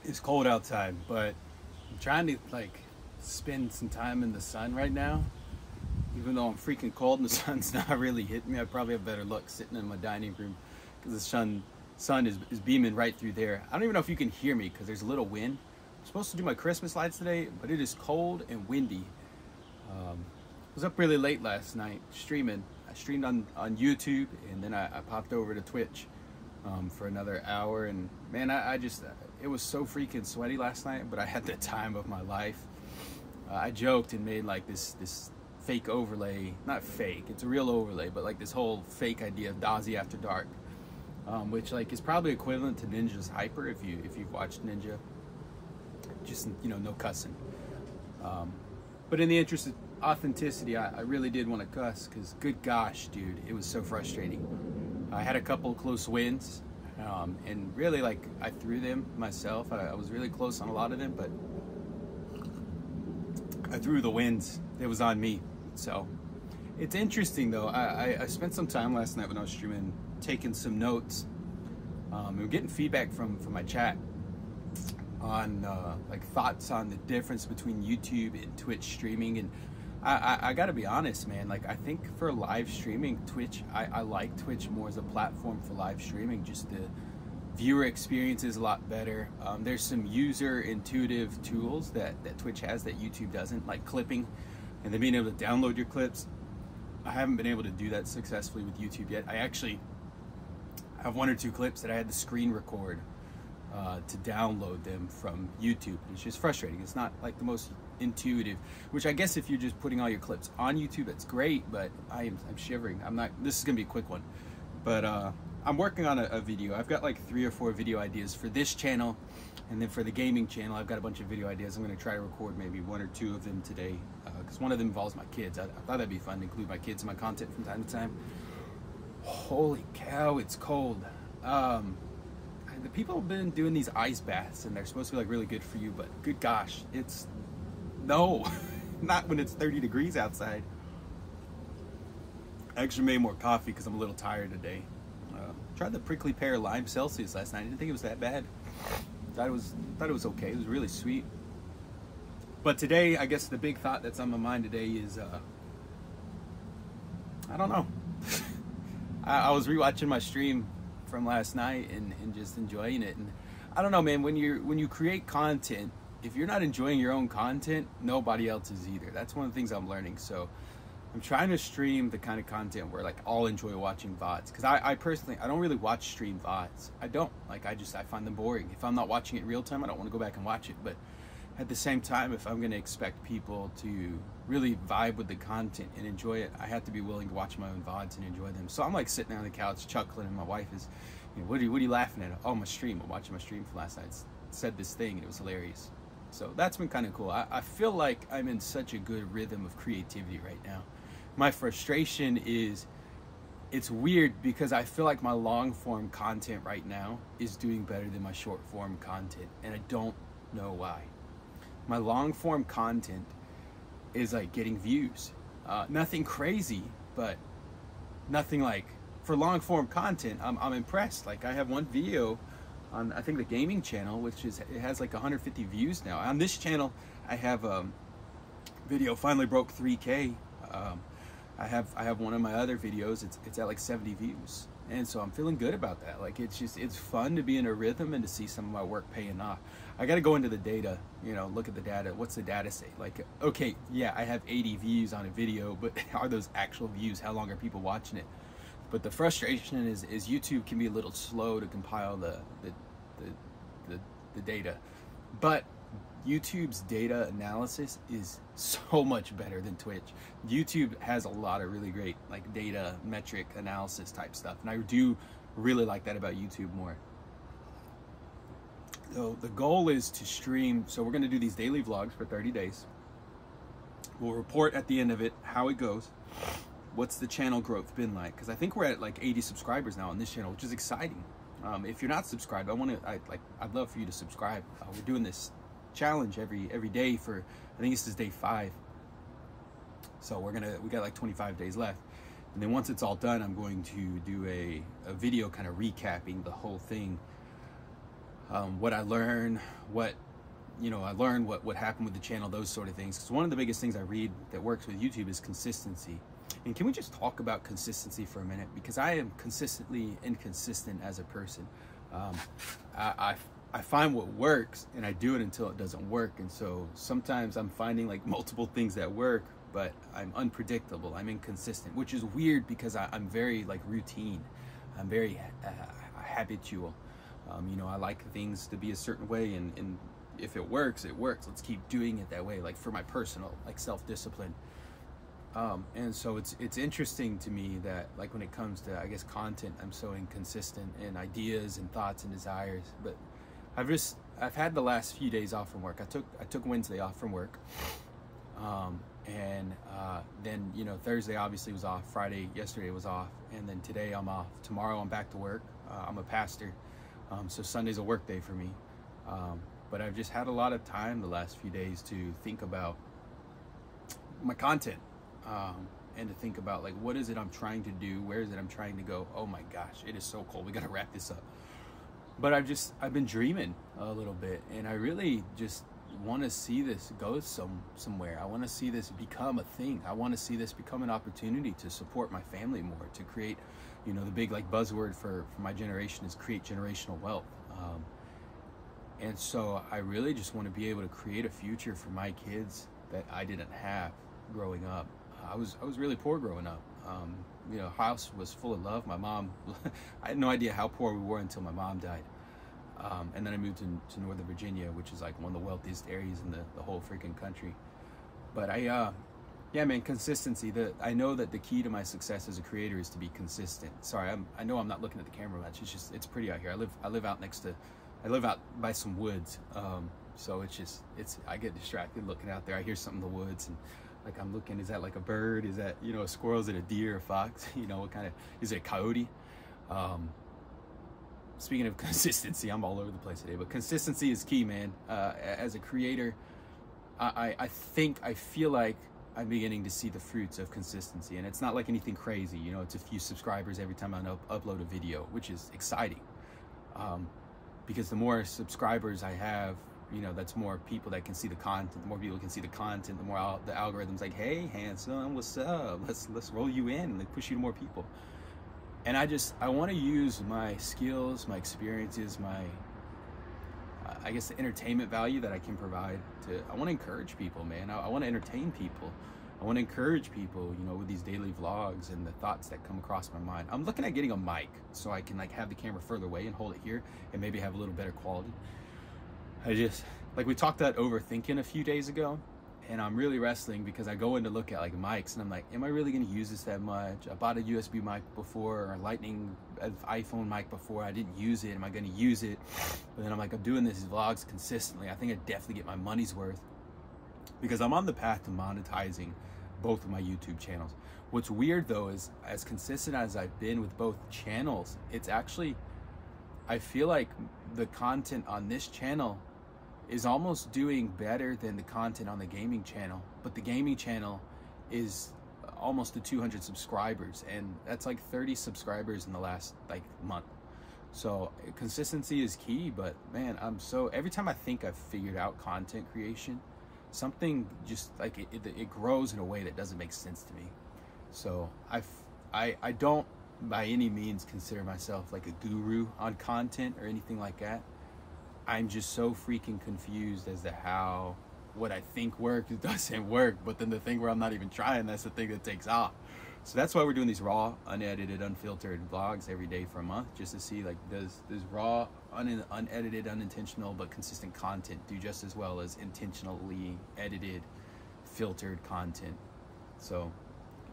It's cold outside, but I'm trying to like spend some time in the sun right now. Even though I'm freaking cold and the sun's not really hitting me, I probably have better luck sitting in my dining room because the sun is beaming right through there. I don't even know if you can hear me because there's a little wind. I'm supposed to do my Christmas lights today, but it is cold and windy. I was up really late last night streaming. I streamed on YouTube, and then I popped over to Twitch for another hour. And man, it was so freaking sweaty last night, but I had the time of my life. I joked and made like this fake overlay, not fake, it's a real overlay, but like this whole fake idea of Dazzy After Dark, which like is probably equivalent to Ninja's Hyper if you've watched Ninja. Just, you know, no cussing. But in the interest of authenticity, I really did want to cuss because good gosh, dude, it was so frustrating. I had a couple close wins, and really like I threw them myself. I was really close on a lot of them, but I threw the wins. It was on me. So it's interesting though. I spent some time last night when I was streaming taking some notes, and getting feedback from my chat on like thoughts on the difference between YouTube and Twitch streaming. And I gotta be honest, man, like I think for live streaming, Twitch, I like Twitch more as a platform for live streaming. Just the viewer experience is a lot better. There's some user intuitive tools that Twitch has that YouTube doesn't, like clipping and then being able to download your clips. I haven't been able to do that successfully with YouTube yet. I actually have one or two clips that I had to screen record to download them from YouTube. It's just frustrating. It's not like the most intuitive, which I guess if you're just putting all your clips on YouTube, that's great, but I'm shivering. This is gonna be a quick one, but I'm working on a video. I've got like 3 or 4 video ideas for this channel, and then for the gaming channel, I've got a bunch of video ideas. I'm gonna try to record maybe 1 or 2 of them today, because one of them involves my kids. I thought that'd be fun to include my kids in my content from time to time. Holy cow, it's cold. The people have been doing these ice baths, and they're supposed to be like really good for you, but good gosh, it's no, not when it's 30 degrees outside. I actually made more coffee because I'm a little tired today. Tried the prickly pear lime Celsius last night. I didn't think it was that bad. Thought it was okay. It was really sweet. But today, I guess the big thought that's on my mind today is I don't know. I was rewatching my stream from last night and just enjoying it. And I don't know, man, when you create content, if you're not enjoying your own content, nobody else is either. That's one of the things I'm learning. So I'm trying to stream the kind of content where like I'll enjoy watching VODs, because I personally, I don't really watch stream VODs. I don't. Like I find them boring. If I'm not watching it in real time, I don't want to go back and watch it. But at the same time, if I'm going to expect people to really vibe with the content and enjoy it, I have to be willing to watch my own VODs and enjoy them. So I'm like sitting on the couch chuckling, and my wife is, you know, what are you laughing at? Oh, my stream. I'm watching my stream from last night. Said this thing, and it was hilarious. So that's been kind of cool. I feel like I'm in such a good rhythm of creativity right now. My frustration is, it's weird because I feel like my long form content right now is doing better than my short form content, and I don't know why. My long form content is like getting views. Nothing crazy, but nothing like, for long form content, I'm impressed. Like I have one video on, I think, the gaming channel, which it has like 150 views now. On this channel, I have video finally broke 3K. I have one of my other videos, it's at like 70 views, and so I'm feeling good about that. Like it's fun to be in a rhythm and to see some of my work paying off. I got to go into the data, you know, look at the data. What's the data say? Like, okay, yeah, I have 80 views on a video, but are those actual views? How long are people watching it? But the frustration is YouTube can be a little slow to compile the data, but YouTube's data analysis is so much better than Twitch. YouTube has a lot of really great like data metric analysis type stuff, and I do really like that about YouTube more. So the goal is to stream, so we're going to do these daily vlogs for 30 days. We'll report at the end of it how it goes. What's the channel growth been like? Because I think we're at like 80 subscribers now on this channel, which is exciting. If you're not subscribed, I'd love for you to subscribe. We're doing this challenge every day for, I think this is day 5. So we got like 25 days left. And then once it's all done, I'm going to do a video kind of recapping the whole thing. what I learn, what I learned, what happened with the channel, those sort of things. Because one of the biggest things I read that works with YouTube is consistency. And can we just talk about consistency for a minute? Because I am consistently inconsistent as a person. I find what works and I do it until it doesn't work. And so sometimes I'm finding like multiple things that work, but I'm unpredictable. I'm inconsistent, which is weird because I'm very like routine. I'm very habitual. I like things to be a certain way, and if it works, it works. Let's keep doing it that way, like for my personal, like self-discipline. And so it's interesting to me that like when it comes to, I guess, content, I'm so inconsistent in ideas and thoughts and desires. But I've had the last few days off from work. I took Wednesday off from work. Then Thursday obviously was off, Friday yesterday was off, and then today I'm off. Tomorrow I'm back to work. I'm a pastor, so Sunday's a work day for me. But I've just had a lot of time the last few days to think about my content, and to think about like, what is it I'm trying to do? Where is it I'm trying to go? Oh my gosh, it is so cold. We got to wrap this up. But I've been dreaming a little bit, and I really just want to see this go somewhere. I want to see this become a thing. I want to see this become an opportunity to support my family more, to create, the big like buzzword for my generation is create generational wealth. And so I really just want to be able to create a future for my kids that I didn't have growing up. I was really poor growing up. House was full of love. My mom, I had no idea how poor we were until my mom died. And then I moved to Northern Virginia, which is like one of the wealthiest areas in the whole freaking country. But consistency. I know that the key to my success as a creator is to be consistent. Sorry, I know I'm not looking at the camera much. It's pretty out here. I live out by some woods. So I get distracted looking out there. I hear something in the woods, and like I'm looking, is that like a bird? Is that, a squirrel? Is it a deer, a fox? What kind of, is it a coyote? Speaking of consistency, I'm all over the place today, but consistency is key, man. As a creator, I feel like I'm beginning to see the fruits of consistency, and it's not like anything crazy. It's a few subscribers every time I upload a video, which is exciting. Because the more subscribers I have, that's more people that can see the content. The more people can see the content, the more the algorithm's like, hey, handsome, what's up? Let's roll you in and push you to more people. And I want to use my skills, my experiences, I guess the entertainment value that I can provide I want to encourage people, man. I want to entertain people. I want to encourage people, with these daily vlogs and the thoughts that come across my mind. I'm looking at getting a mic so I can have the camera further away and hold it here and maybe have a little better quality. We talked about overthinking a few days ago, and I'm really wrestling because I go in to look at mics and I'm like, am I really going to use this that much? I bought a USB mic before, or a Lightning iPhone mic before. I didn't use it. Am I going to use it? But then I'm like, I'm doing these vlogs consistently. I think I definitely get my money's worth because I'm on the path to monetizing both of my YouTube channels. What's weird though is, as consistent as I've been with both channels, it's actually, I feel like the content on this channel is almost doing better than the content on the gaming channel. But the gaming channel is almost to 200 subscribers, and that's like 30 subscribers in the last month. So consistency is key, but man, every time I think I've figured out content creation, something just it grows in a way that doesn't make sense to me. So I don't by any means consider myself like a guru on content or anything like that. I'm just so freaking confused as to how what I think works doesn't work, but then the thing where I'm not even trying, that's the thing that takes off. So that's why we're doing these raw, unedited, unfiltered vlogs every day for a month, just to see does raw, unedited, unintentional, but consistent content do just as well as intentionally edited, filtered content. So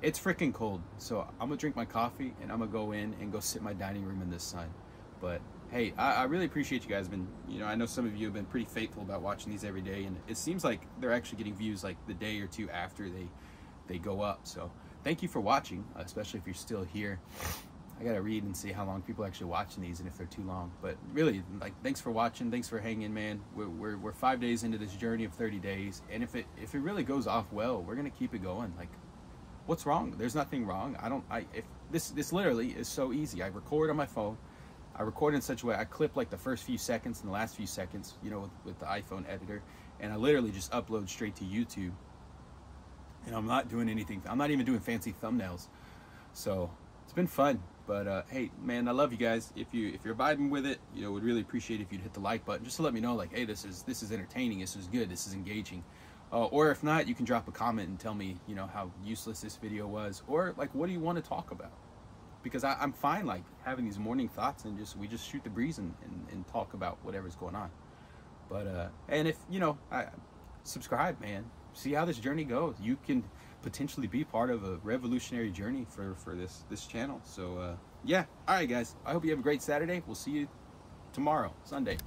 it's freaking cold. So I'm gonna drink my coffee and I'm gonna go in and go sit in my dining room in the sun. But hey, I really appreciate you guys. I know some of you have been pretty faithful about watching these every day, and it seems like they're actually getting views the day or two after they go up. So thank you for watching, especially if you're still here. I gotta read and see how long people are actually watching these and if they're too long. But really, thanks for watching. Thanks for hanging, man. We're 5 days into this journey of 30 days, and if it really goes off well, we're gonna keep it going. What's wrong? There's nothing wrong. If this literally is so easy. I record on my phone. I record in such a way, I clip like the first few seconds and the last few seconds, you know, with the iPhone editor, and I literally just upload straight to YouTube. And I'm not doing anything. I'm not even doing fancy thumbnails. So it's been fun. But hey, man, I love you guys. If you're vibing with it, you know, would really appreciate if you'd hit the like button just to let me know, like, hey, this is entertaining, this is good, this is engaging. Or if not, you can drop a comment and tell me, you know, how useless this video was, or like, what do you want to talk about? Because I'm fine, like, having these morning thoughts and we just shoot the breeze and talk about whatever's going on. But and if, you know, subscribe, man. See how this journey goes. You can potentially be part of a revolutionary journey for this channel. So yeah, all right, guys, I hope you have a great Saturday. We'll see you tomorrow, Sunday.